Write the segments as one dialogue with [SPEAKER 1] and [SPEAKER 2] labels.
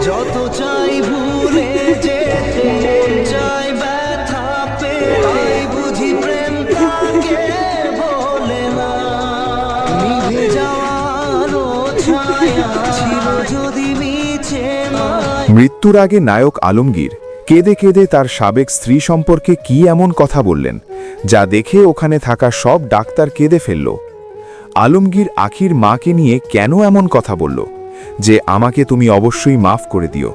[SPEAKER 1] যত চাই ভুলে যেতে চাই ব্যথা পেয়ে বুঝি প্রেম তাকে বলে না নিভে যাওয়ার ছায়া ছিল যদি মিছে
[SPEAKER 2] মৃত্যুর আগে নায়ক আলমগীর কেঁদে কেঁদে তার সাবেক স্ত্রী সম্পর্কে কি এমন কথা বললেন যা দেখে ওখানে থাকা সব ডাক্তার কেঁদে ফেলল। আলমগীর আখির মাকে নিয়ে কেন এমন কথা বলল যে আমাকে তুমি অবশ্যই মাফ করে দিও,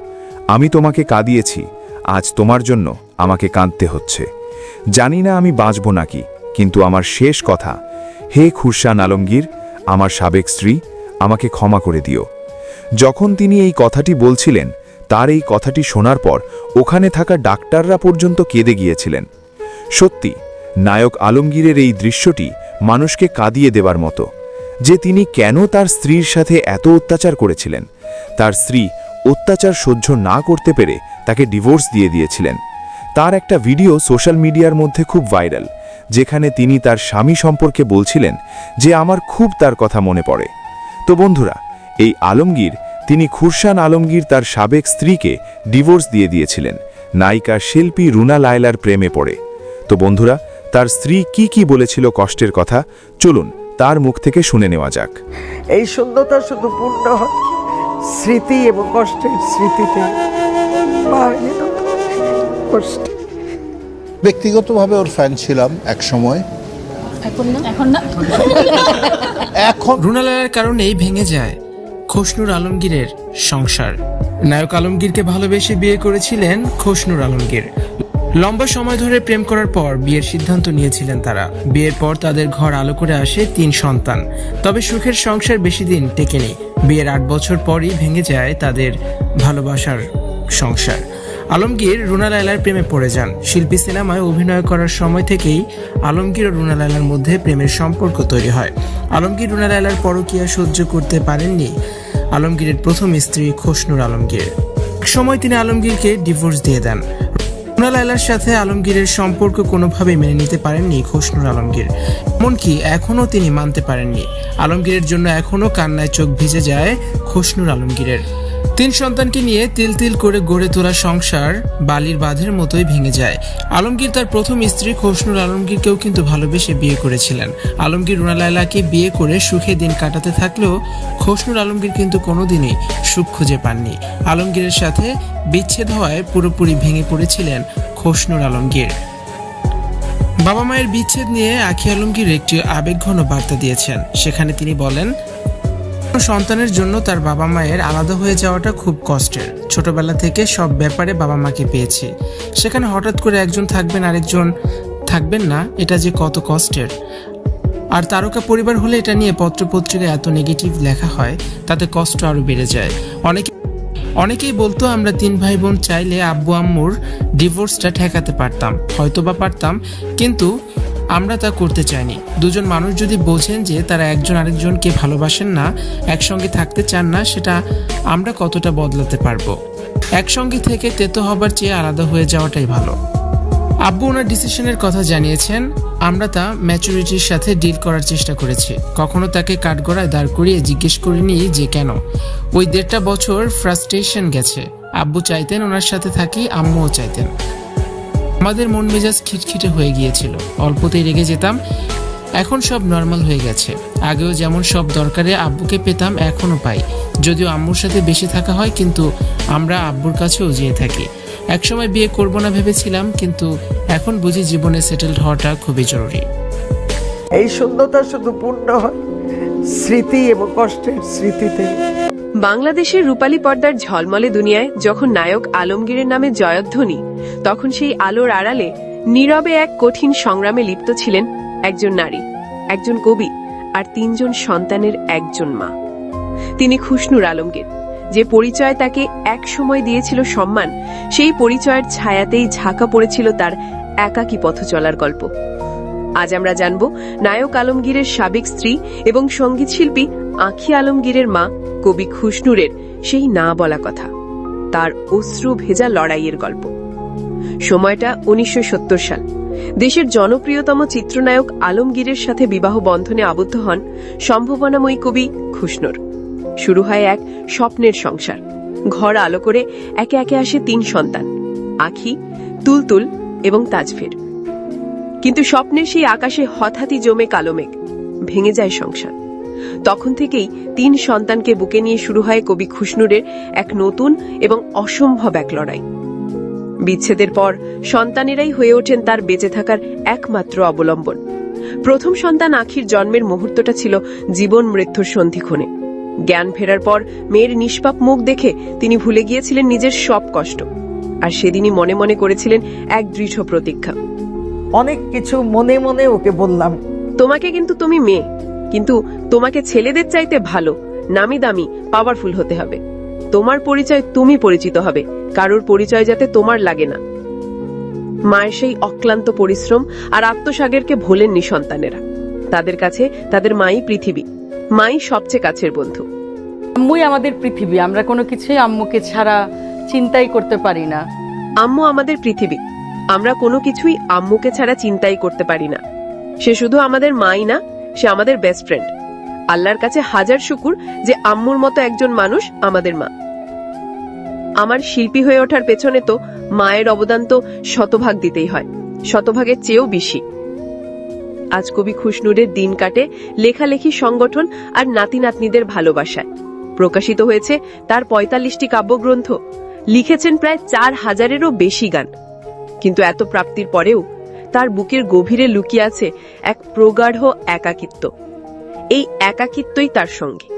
[SPEAKER 2] আমি তোমাকে কাঁদিয়েছি, আজ তোমার জন্য আমাকে কাঁদতে হচ্ছে। জানি না আমি বাঁচব নাকি, কিন্তু আমার শেষ কথা, হে খুরশান আলমগীর, আমার সাবেক স্ত্রী, আমাকে ক্ষমা করে দিও। যখন তিনি এই কথাটি বলছিলেন তার এই কথাটি শোনার পর ওখানে থাকা ডাক্তাররা পর্যন্ত কেঁদে গিয়েছিলেন। সত্যি নায়ক আলমগীরের এই দৃশ্যটি মানুষকে কাঁদিয়ে দেবার মতো, যে তিনি কেন তার স্ত্রীর সাথে এত অত্যাচার করেছিলেন। তার স্ত্রী অত্যাচার সহ্য না করতে পেরে তাকে ডিভোর্স দিয়ে দিয়েছিলেন। তার একটা ভিডিও সোশ্যাল মিডিয়ার মধ্যে খুব ভাইরাল, যেখানে তিনি তার স্বামী সম্পর্কে বলছিলেন যে আমার খুব তার কথা মনে পড়ে। তো বন্ধুরা, এই আলমগীর, তিনি খুরশান আলমগীর তার সাবেক স্ত্রীকে ডিভোর্স দিয়ে দিয়েছিলেন নায়িকা শিল্পী রুনা লায়লার প্রেমে পড়ে। তো বন্ধুরা, তার স্ত্রী কি বলেছিল কষ্টের কথা, চলুন তার মুখ থেকে শুনে নেওয়া যাক।
[SPEAKER 3] এই সুন্দরতা শুধু পূর্ণ হয় স্মৃতি এবং কষ্টের স্মৃতিতে।
[SPEAKER 4] ব্যক্তিগতভাবে ওর ফ্যান ছিলাম এক সময়,
[SPEAKER 5] এখন না।
[SPEAKER 4] এখন
[SPEAKER 6] রুনা লায়লার কারণেই ভেঙে যায় খোশনুর আলমগীরের সংসার। নায়ক আলমগীরকে ভালোবেসে বিয়ে করেছিলেন খোশনুর আলমগীর। লম্বা সময় ধরে প্রেম করার পর বিয়ের সিদ্ধান্ত নিয়েছিলেন তারা। বিয়ের পর তাদের ঘর আলো করে আসে 3 সন্তান। তবে সুখের সংসার বেশি দিন টেকেনি। বিয়ের 8 বছর পরই ভেঙে যায় তাদের ভালোবাসার সংসার। আলমগীর রুনা লায়লার প্রেমে পড়ে যান। শিল্পী সিনেমায় অভিনয় করার সময় থেকেই আলমগীর ও রুনা লায়লার মধ্যে প্রেমের সম্পর্ক তৈরি হয়। আলমগীর রুনা লায়লার পরকীয়া সহ্য করতে পারেননি আলমগীরের প্রথম স্ত্রী খোশনুর আলমগীর। এক সময় তিনি আলমগীরকে ডিভোর্স দিয়ে দেন। রুনা লায়লার সাথে আলমগীরের সম্পর্ক কোনোভাবেই মেনে নিতে পারেননি খোশনুর আলমগীর, এমনকি এখনও তিনি মানতে পারেননি। আলমগীরের জন্য এখনও কান্নায় চোখ ভিজে যায় খোশনুর আলমগীরের। 3 সন্তানকে নিয়ে তিল তিল করে গড়ে তোলা সংসার বালির বাঁধের মতোই ভেঙে যায়। আলমগীর তার প্রথম স্ত্রী খোশনুর আলমগীরকেও কিন্তু ভালোবেসে বিয়ে করেছিলেন। আলমগীর রুনা লায়লাকে বিয়ে করে সুখে দিন কাটাতে থাকলেও খোশনুর আলমগীর কিন্তু কোনোদিনই সুখ খুঁজে পাননি। আলমগীরের সাথে বিচ্ছেদ হওয়ায় পুরোপুরি ভেঙে পড়েছিলেন খোশনুর আলমগীর। বাবা মায়ের বিচ্ছেদ নিয়ে আখি আলমগীর একটি আবেগঘন বার্তা দিয়েছেন। সেখানে তিনি বলেন, সন্তানের জন্য তার বাবা মায়ের আলাদা হয়ে যাওয়াটা খুব কষ্টের। ছোটবেলা থেকে সব ব্যাপারে বাবা মাকে পেয়েছি, সেখানে হঠাৎ করে একজন থাকবেন আরেকজন থাকবেন না, এটা যে কত কষ্টের। আর তারকা পরিবার হলে এটা নিয়ে পত্রপত্রিকায় এত নেগেটিভ লেখা হয়, তাতে কষ্ট আরো বেড়ে যায়। অনেকেই বলতো আমরা 3 ভাই বোন চাইলে আব্বু আম্মুর ডিভোর্সটা ঠেকাতে পারতাম, হয়তোবা পারতাম, কিন্তু আমরা তা করতে চাইনি। দুজন মানুষ যদি বোঝেন যে তারা একজন আরেকজনকে ভালোবাসেন না, একসঙ্গে থাকতে চান না, সেটা আমরা কতটা বদলাতে পারবো? একসঙ্গে থেকে তেতো হবার চেয়ে আলাদা হয়ে যাওয়াটাই ভালো। আব্বু ওনার ডিসিশনের কথা জানিয়েছেন, আমরা তা ম্যাচুরিটির সাথে ডিল করার চেষ্টা করেছি। কখনো তাকে কাঠগড়ায় দাঁড় করিয়ে জিজ্ঞেস করিনি যে কেন। ওই 1.5 বছর ফ্রাস্ট্রেশন গেছে। আব্বু চাইতেন ওনার সাথে থাকি, আম্মুও চাইতেন। আমাদের মন মেজাজ খিটখিটে হয়ে গিয়েছিল, অল্পতেই রেগে যেতাম। এখন সব নর্মাল হয়ে গেছে। আগেও যেমন সব দরকারে আব্বুকে পেতাম, এখনও পাই। যদিও আম্মুর সাথে বেশি থাকা হয়, কিন্তু আমরা আব্বুর কাছেও যেয়ে থাকি। একসময় বিয়ে করব না ভেবেছিলাম, কিন্তু এখন বুঝি জীবনে সেটেলড হওয়াটা খুবই জরুরি।
[SPEAKER 3] এই সুন্দরতা শুধু পূর্ণ হয় স্মৃতি এবং কষ্টের স্মৃতিতে।
[SPEAKER 7] বাংলাদেশের রূপালী পর্দার ঝলমলে দুনিয়ায় যখন নায়ক আলমগীরের নামে জয়ধ্বনি, তখন সেই আলোর আড়ালে নীরবে এক কঠিন সংগ্রামে লিপ্ত ছিলেন একজন নারী, একজন কবি, আর 3 জন সন্তানের একজন মা। তিনি খুশনুর আলমগীর। যে পরিচয় তাকে এক সময় দিয়েছিল সম্মান, সেই পরিচয়ের ছায়াতেই ঝাঁকা পড়েছিল তার একাকী পথ চলার গল্প। আজ আমরা জানব নায়ক আলমগীরের সাবেক স্ত্রী এবং সঙ্গীত শিল্পী আখি আলমগীরের মা কবি খুশনুরের সেই না বলা কথা, তার অশ্রু ভেজা লড়াইয়ের গল্প। সময়টা 1970 সাল। দেশের জনপ্রিয়তম চিত্রনায়ক আলমগীরের সাথে বিবাহ বন্ধনে আবদ্ধ হন সম্ভাবনাময়ী কবি খুশনুর। শুরু হয় এক স্বপ্নের সংসার। ঘর আলো করে একে একে আসে 3 সন্তান, আখি, তুলতুল এবং তাজফির। কিন্তু স্বপ্নের সেই আকাশে হঠাৎই জমে কালো মেঘ, ভেঙে যায় সংসার। তখন থেকেই 3 সন্তানকে বুকে নিয়ে শুরু হয় কবি খুশনুরের এক নতুন এবং অসম্ভব এক লড়াই। বিচ্ছেদের পর সন্তানেরাই হয়ে ওঠেন তার বেঁচে থাকার একমাত্র অবলম্বন। প্রথম সন্তান আখির জন্মের মুহূর্তটা ছিল জীবন মৃত্যুর সন্ধিক্ষণে। জ্ঞান ফেরার পর মেয়ের নিষ্পাপ মুখ দেখে তিনি ভুলে গিয়েছিলেন নিজের সব কষ্ট, আর সেদিনই মনে মনে করেছিলেন এক দৃঢ় প্রতিজ্ঞা।
[SPEAKER 3] অনেক কিছু মনে মনে ওকে বললাম,
[SPEAKER 7] তোমাকে কিন্তু তুমি মেয়ে, কিন্তু তোমাকে ছেলেদের চাইতে ভালো, নামি দামি, পাওয়ারফুল হতে হবে। তোমার পরিচয় তুমি পরিচিত হবে, কারোর পরিচয় যাতে তোমার লাগে না। মায়ের সেই অক্লান্ত পরিশ্রম আর আত্মসাগরকে ভোলেননি সন্তানেরা। তাদের কাছে তাদের মাই পৃথিবী, মাই সবচেয়ে কাছের বন্ধু।
[SPEAKER 5] আম্মুই আমাদের পৃথিবী, আমরা কোনো কিছুই আম্মুকে ছাড়া চিন্তাই করতে পারি না।
[SPEAKER 7] আম্মু আমাদের পৃথিবী, আমরা কোনো কিছুই আম্মুকে ছাড়া চিন্তাই করতে পারি না। সে শুধু আমাদের মাই না, সে আমাদের বেস্ট ফ্রেন্ড। আল্লাহর কাছে হাজার শুকুর যে আম্মুর মতো একজন মানুষ আমাদের মা। আমার শিল্পী হয়ে ওঠার পেছনে তো মায়ের অবদান তো শতভাগ দিতেই হয়, শতভাগের চেয়েও বেশি। আজ কবি খুশনুরের দিন কাটে লেখালেখি, সংগঠন আর নাতি নাতনিদের ভালোবাসায়। প্রকাশিত হয়েছে তার 45টি কাব্যগ্রন্থ, লিখেছেন প্রায় 4000-এরও বেশি গান। কিন্তু এত প্রাপ্তির পরেও তার বুকের গভীরে লুকিয়ে আছে এক প্রগাঢ় একাকিত্ব। এই একাকিত্বই তার সঙ্গী।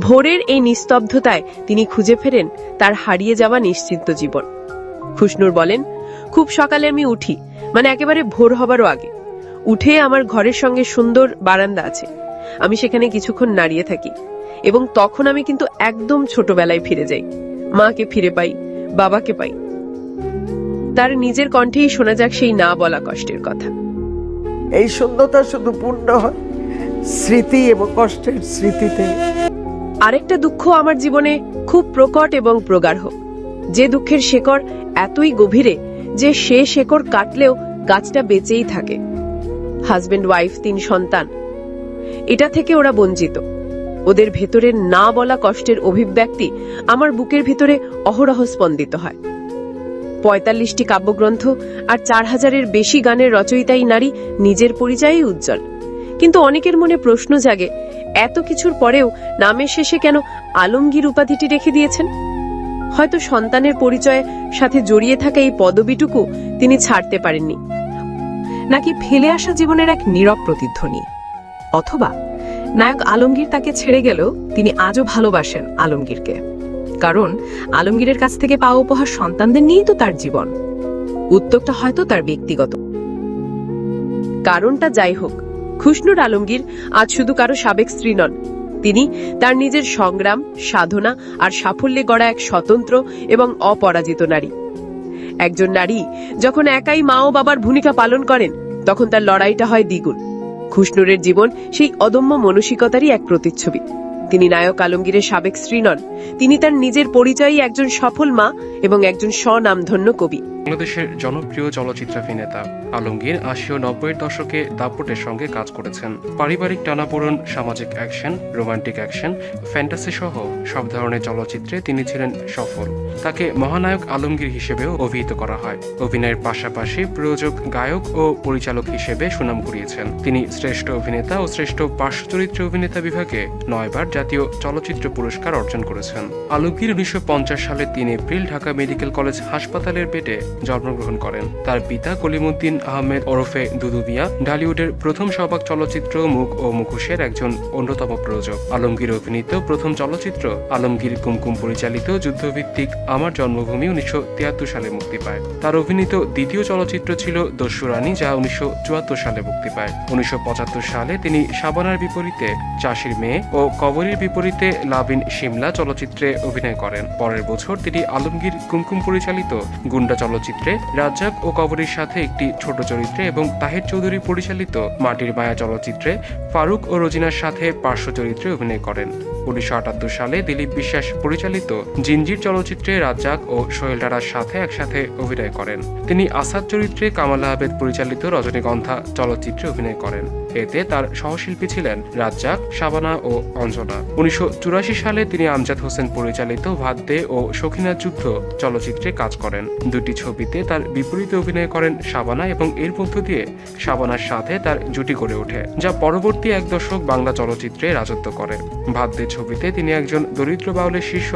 [SPEAKER 7] ভোরের এই নিস্তব্ধতায় তিনি খুঁজে ফেরেন তার হারিয়ে যাওয়া নিশ্চিন্ত জীবন। খুশনুর বলেন, খুব সকালে আমি উঠি, মানে একেবারে ভোর হবারও আগে। উঠে আমার ঘরের সঙ্গে সুন্দর বারান্দা আছে, আমি সেখানে কিছুক্ষণ দাঁড়িয়ে থাকি, এবং তখন আমি কিন্তু একদম ছোটবেলায় ফিরে যাই। মাকে ফিরে পাই, বাবাকে পাই। তার নিজের কণ্ঠেই শোনা যাক সেই না বলা কষ্টের কথা।
[SPEAKER 3] এই শূন্যতা শুধু পূর্ণ হয় স্মৃতি এবং কষ্টের স্মৃতিতে।
[SPEAKER 7] আরেকটা দুঃখ আমার জীবনে খুব প্রকট এবং প্রগাঢ়, যে দুঃখের শেকড় এতই গভীরে যে সে শেকড় কাটলেও গাছটা বেঁচেই থাকে। হাজবেন্ড ওয়াইফ, 3 সন্তান, এটা থেকে ওরা বঞ্চিত। ওদের ভেতরের না বলা কষ্টের অভিব্যক্তি আমার বুকের ভিতরে অহরহ স্পন্দিত হয়। 45টি কাব্যগ্রন্থ আর 4000-এর বেশি গানের রচয়িতাই নারী, নিজের পরিচয়েই উজ্জ্বল। কিন্তু অনেকের মনে প্রশ্ন জাগে, এত কিছুর পরেও নামের শেষে কেন আলমগীর উপাধিটি রেখে দিয়েছেন? হয়তো সন্তানের পরিচয়ের সাথে জড়িয়ে থাকা এই পদবিটুকু তিনি ছাড়তে পারেননি, নাকি ফেলে আসা জীবনের এক নীরব প্রতিধ্বনি। অথবা নায়ক আলমগীর তাকে ছেড়ে গেলেও তিনি আজও ভালোবাসেন আলমগীরকে, কারণ আলমগীরের কাছ থেকে পাওয়া উপহার সন্তানদের নিয়েই তো তার জীবন। উত্তরটা হয়তো তার ব্যক্তিগত। কারণটা যাই হোক, খুশনুর আলমগীর আজ শুধু কারো সাবেক স্ত্রী নন, তিনি তার নিজের সংগ্রাম, সাধনা আর সাফল্যে গড়া এক স্বতন্ত্র এবং অপরাজিত নারী। একজন নারী যখন একাই মা ও বাবার ভূমিকা পালন করেন, তখন তার লড়াইটা হয় দ্বিগুণ। খুশনুরের জীবন সেই অদম্য মানসিকতারই এক প্রতিচ্ছবি। তিনি নায়ক আলমগীরের সাবেক স্ত্রী নন, তিনি তার নিজের পরিচয়ই একজন সফল মা এবং একজন স্বনামধন্য কবি।
[SPEAKER 8] বাংলাদেশের জনপ্রিয় চিত্রাভিনেতা আলমগীর ৮০ ও ৯০-এর দশকে দাপটের সঙ্গে কাজ করেছেন। পারিবারিক টানাপোড়েন, সামাজিক অ্যাকশন, রোমান্টিক অ্যাকশন, ফ্যান্টাসি সহ সব ধরনের চলচ্চিত্রে তিনি ছিলেন সফল। তাকে মহানায়ক আলমগীর হিসেবেও অভিহিত করা হয়। অভিনয়ের পাশাপাশি প্রযোজক, গায়ক ও পরিচালক হিসেবে সুনাম কুড়িয়েছেন। তিনি শ্রেষ্ঠ অভিনেতা ও শ্রেষ্ঠ পার্শ্বচরিত্র অভিনেতা বিভাগে 9 বার জাতীয় চলচ্চিত্র পুরস্কার অর্জন করেছেন। আলমগীর ১৯৫০ সালের ৩ এপ্রিল ঢাকা মেডিকেল কলেজ হাসপাতালের বেডে জন্মগ্রহণ করেন। তার পিতা কলিমুদ্দিন আহমেদ ওরফে দুদু মিয়া ঢালিউডের প্রথম সবাক চলচ্চিত্র মুখ ও মুখোশের একজন অন্যতম প্রযোজক। আলমগীর অভিনীত প্রথম চলচ্চিত্র আলমগীর কুমকুম পরিচালিত যুদ্ধভিত্তিক আমার জন্মভূমি ১৯৭৩ সালে মুক্তি পায়। তার অভিনীত দ্বিতীয় চলচ্চিত্র ছিল দস্যু রানী, যা ১৯৭৪ সালে মুক্তি পায়। ১৯৭৫ সালে তিনি শাবানার বিপরীতে চাষির মেয়ে ও কবরীর বিপরীতে লাবিন শিমলা চলচ্চিত্রে অভিনয় করেন। পরের বছর তিনি আলমগীর কুমকুম পরিচালিত গুন্ডা চলচ্চিত্রে রাজ্জাক ও কবরীর সাথে একটি ছোট চরিত্রে এবং তাহের চৌধুরী পরিচালিত মাটির মায়া চলচ্চিত্রে ফারুক ও রোজিনার সাথে পার্শ্ব চরিত্রে অভিনয় করেন। ১৯৭৮ সালে দিলীপ বিশ্বাস পরিচালিত জিঞ্জির চলচ্চিত্রে রাজ্জাক ও সোহেল রানার সাথে একসাথে অভিনয় করেন। তিনি আসাদ চরিত্রে কামাল আহমেদ পরিচালিত রজনীগন্ধা চলচ্চিত্রে অভিনয় করেন। এতে তার সহশিল্পী ছিলেন রাজ্জাক, শাবানা ও অঞ্জনা। 1984 সালে তিনি আমজাদ হোসেন পরিচালিত ভাত দে ও সখিনার যুদ্ধ চলচ্চিত্রে কাজ করেন। দুটি ছবিতে তার বিপরীতে অভিনয় করেন শাবানা এবং এর মধ্য দিয়ে শাবানার সাথে তার জুটি গড়ে ওঠে, যা পরবর্তী এক দশক বাংলা চলচ্চিত্রে রাজত্ব করে। ভাত দে ছবিতে তিনি একজন দরিদ্র বাউলের শীর্ষ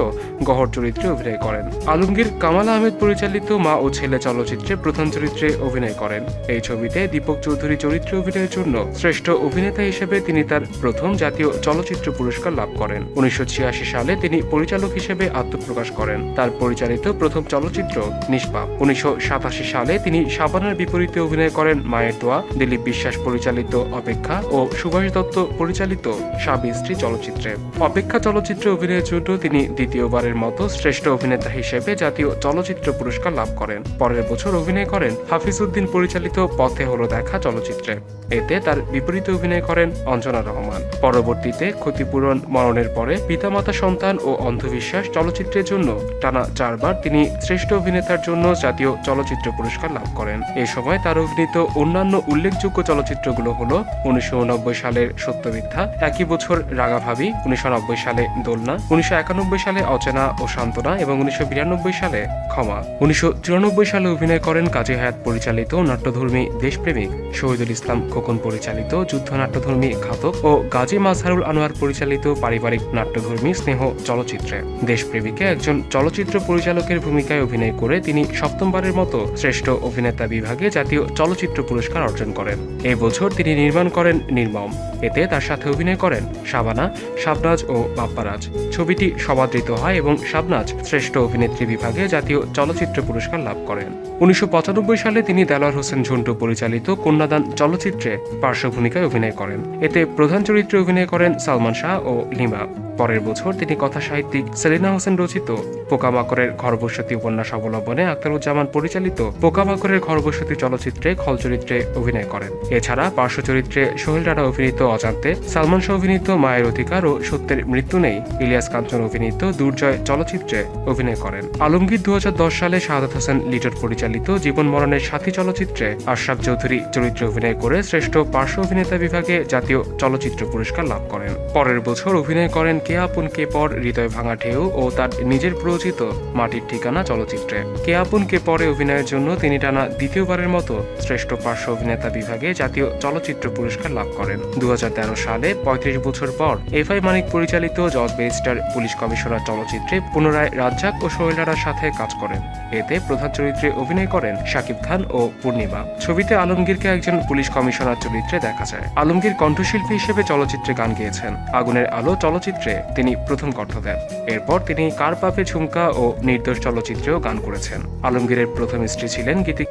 [SPEAKER 8] গহর চরিত্রে অভিনয় করেন। আলমগীর কামাল আহমেদ পরিচালিত মা ও ছেলে চলচ্চিত্রে প্রধান চরিত্রে অভিনয় করেন। এই ছবিতে দীপক চৌধুরী চরিত্রে অভিনয়ের জন্য শ্রেষ্ঠ অভিনেতা হিসেবে তিনি তার প্রথম জাতীয় চলচ্চিত্র পুরস্কার লাভ করেন। 1986 সালে তিনি পরিচালক হিসেবে আত্মপ্রকাশ করেন। তার পরিচালিত প্রথম চলচ্চিত্র নিষ্পাপ। 1987 সালে তিনি শাবানার বিপরীতে অভিনয় করেন মায়ের দোয়া, দিলীপ বিশ্বাস পরিচালিত অপেক্ষা ও সুভাষ দত্ত পরিচালিত স্বামী স্ত্রী চলচ্চিত্রে। অপেক্ষা চলচ্চিত্রে অভিনয়ের জন্য তিনি দ্বিতীয়বারের মতো শ্রেষ্ঠ অভিনেতা হিসেবে জাতীয় চলচ্চিত্র পুরস্কার লাভ করেন। পরের বছর অভিনয় করেন হাফিজ উদ্দিন পরিচালিত পথে হলো দেখা চলচ্চিত্রে। এতে তার বিপরীতে অভিনয় করেন অঞ্জনা রহমান। পরবর্তীতে ক্ষতিপূরণ, মরণের পরে, পিতামাতা সন্তান ও অন্ধবিশ্বাস চলচ্চিত্রের জন্য টানা 4 বার তিনি শ্রেষ্ঠ অভিনেতার জন্য জাতীয় চলচ্চিত্র পুরস্কার লাভ করেন। এ সময় তার অভিনীত অন্যান্য উল্লেখযোগ্য চলচ্চিত্রগুলো হলো 1990 সালের সত্য মিথ্যা, একই বছর রাগা ভাবি, 1990 সালে দোলনা, 1991 সালে অচেনা ও সান্ত্বনা এবং 1992 সালে ক্ষমা। 1994 সালে অভিনয় করেন কাজী হায়াত পরিচালিত নাট্যধর্মী দেশপ্রেমিক, শহীদুল ইসলাম খোকন পরিচালিত যুদ্ধ নাট্যধর্মী ঘাতক ও গাজী মাজহারুল আনোয়ার পরিচালিত পারিবারিক নাট্যধর্মী স্নেহ চলচ্চিত্রে। দেশপ্রেমিকে একজন চলচ্চিত্র পরিচালকের ভূমিকায় অভিনয় করে তিনি সপ্তমবারের মতো শ্রেষ্ঠ অভিনেতা বিভাগে জাতীয় চলচ্চিত্র পুরস্কার অর্জন করেন। এই বছর তিনি নির্মাণ করেন নির্মম। এতে তার সাথে অভিনয় করেন শাবানা, শাবনাজ ও বাপ্পারাজ। ছবিটি সমাদৃত হয় এবং শাবনাজ শ্রেষ্ঠ অভিনেত্রী বিভাগে জাতীয় চলচ্চিত্র পুরস্কার লাভ করেন। 1995 সালে তিনি দেলোয়ার হোসেন ঝন্টু পরিচালিত কন্যাদান চলচ্চিত্রে পার্শ্ব ভূমিকায় অভিনয় করেন। এতে প্রধান চরিত্রে অভিনয় করেন সালমান শাহ ও লিমা। পরের বছর তিনি কথা সাহিত্যিক সেলিনা হোসেন রচিত পোকামাকড়ের ঘরবসতি উপন্যাস অবলম্বনে আখতারুজ্জামান পরিচালিত পোকামাকড়ের ঘরবসতি চলচ্চিত্রে খল চরিত্রে অভিনয় করেন। এছাড়া পার্শ্ব চরিত্রে সোহেল রানা অভিনীত অজান্তে, সালমান শাহ অভিনীত মায়ের অধিকার ও সত্যের মৃত্যু নেই, ইলিয়াস কাঞ্চন অভিনীত দুর্জয় চলচ্চিত্রে অভিনয় করেন। আলমগীর 2010 সালে শাহাদাত হোসেন লিটন পরিচালিত জীবন মরণের সাথী চলচ্চিত্রে আশরাফ চৌধুরী চরিত্রে অভিনয় করে শ্রেষ্ঠ পার্শ্ব অভিনেতা বিভাগে জাতীয় চলচ্চিত্র পুরস্কার লাভ করেন। পরের বছর অভিনয় করেন কে আপন কে পর, হৃদয় ভাঙা ঢেউ ও তার নিজের প্রযোজিত মাটির ঠিকানা চলচ্চিত্রে। কে আপন কে পরে অভিনয়ের জন্য তিনি টানা দ্বিতীয়বারের মতো শ্রেষ্ঠ পার্শ্ব অভিনেতা বিভাগে জাতীয় চলচ্চিত্র পুরস্কার লাভ করেন। 2013 সালে 35 বছর পর এফআই মানিক পরিচালিত জজ ব্যারিস্টার পুলিশ কমিশনার চলচ্চিত্রে পুনরায় রাজ্জাক ও সোহেল রানার সাথে কাজ করেন। এতে প্রধান চরিত্রে অভিনয় করেন শাকিব খান ও পূর্ণিমা। ছবিতে আলমগীরকে একজন পুলিশ কমিশনার চরিত্রে দেখা যায়। আলমগীর কণ্ঠশিল্পী হিসেবে চলচ্চিত্রে গান গেয়েছেন। আগুনের আলো চলচ্চিত্রে তিনি প্রথম কণ্ঠ দেন। এরপর তিনি কার পাপে ঝুমকা ও নির্দোষ চলচ্চিত্রেও গান করেছেন। আলমগীরের প্রথম স্ত্রী ছিলেন গীতিক।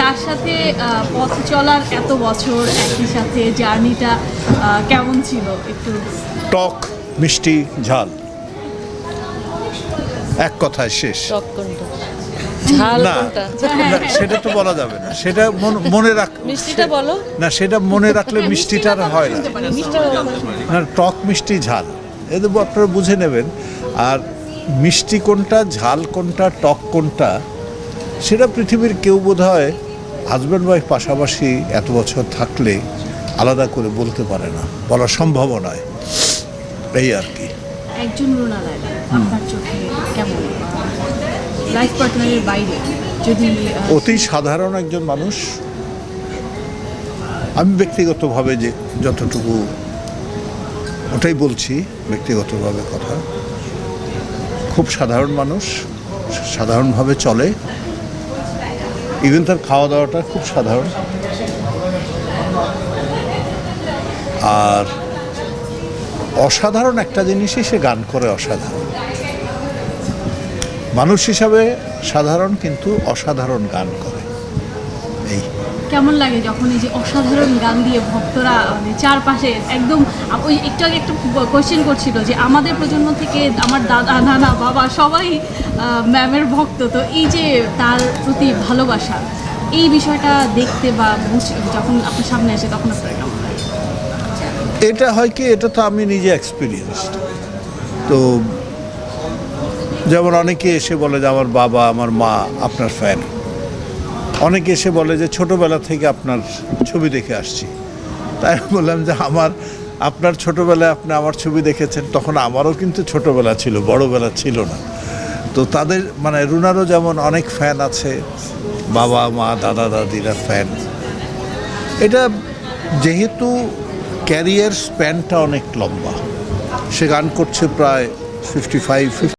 [SPEAKER 9] তার সাথে পথ চলার এত বছর একই সাথে জার্নিটা কেমন ছিল একটু?
[SPEAKER 4] টক, মিষ্টি, ঝাল, এক কথায় শেষ। না, না, সেটা তো বলা যাবে না। সেটা মনে রাখ,
[SPEAKER 5] মিষ্টিটা বলো
[SPEAKER 4] না, সেটা মনে রাখলে মিষ্টিটা আর হয় না। না, টক, মিষ্টি, ঝাল, এদের আপনারা বুঝে নেবেন। আর মিষ্টি কোনটা, ঝাল কোনটা, টক কোনটা, সেটা পৃথিবীর কেউ বোধহয় হাজব্যান্ড ওয়াইফ পাশাপাশি এত বছর থাকলে আলাদা করে বলতে পারে না, বলা সম্ভব নয়। এই আর কি।
[SPEAKER 9] একজন রুনা লায়লা আপনার চোখে কেমন লাইফ পার্টনারের বাইরে? যদি
[SPEAKER 4] অতি সাধারণ একজন মানুষ। আমি ব্যক্তিগতভাবে যে যতটুকু ওটাই বলছি, ব্যক্তিগতভাবে কথা, খুব সাধারণ মানুষ, সাধারণভাবে চলে। ইভেন তার খাওয়া দাওয়াটা খুব সাধারণ। আর অসাধারণ একটা জিনিসই সে গান করে অসাধারণ। মানুষ হিসাবে সাধারণ, কিন্তু অসাধারণ গান করে। এই
[SPEAKER 9] কেমন লাগে যখন এই যে অসাধারণ গান দিয়ে ভক্তরা চারপাশে একদম, ওই একটু আগে একটা কোয়েশ্চেন করছিল যে আমাদের প্রজন্ম থেকে আমার দাদা, নানা, বাবা সবাই ম্যামের ভক্ত, তো এই যে তার প্রতি ভালোবাসা, এই বিষয়টা দেখতে বা যখন আপনার সামনে আসে তখন আপনার কেমন লাগে?
[SPEAKER 4] এটা হয় কি, এটা তো আমি নিজে এক্সপিরিয়েন্সড। তো যেমন অনেকে এসে বলে যে আমার বাবা, আমার মা আপনার ফ্যান। অনেকে এসে বলে যে ছোটবেলা থেকে আপনার ছবি দেখে আসছি। তা তাই বললাম যে আপনার ছোটবেলায় আপনি আমার ছবি দেখেছেন, তখন আমারও কিন্তু ছোটবেলা ছিল, বড়বেলা ছিল না। তো তাদের মানে রুনারও যেমন অনেক ফ্যান আছে, বাবা মা দাদা দাদিরা ফ্যান। এটা যেহেতু ক্যারিয়ার স্প্যানটা অনেক লম্বা, সে গান করছে প্রায় 55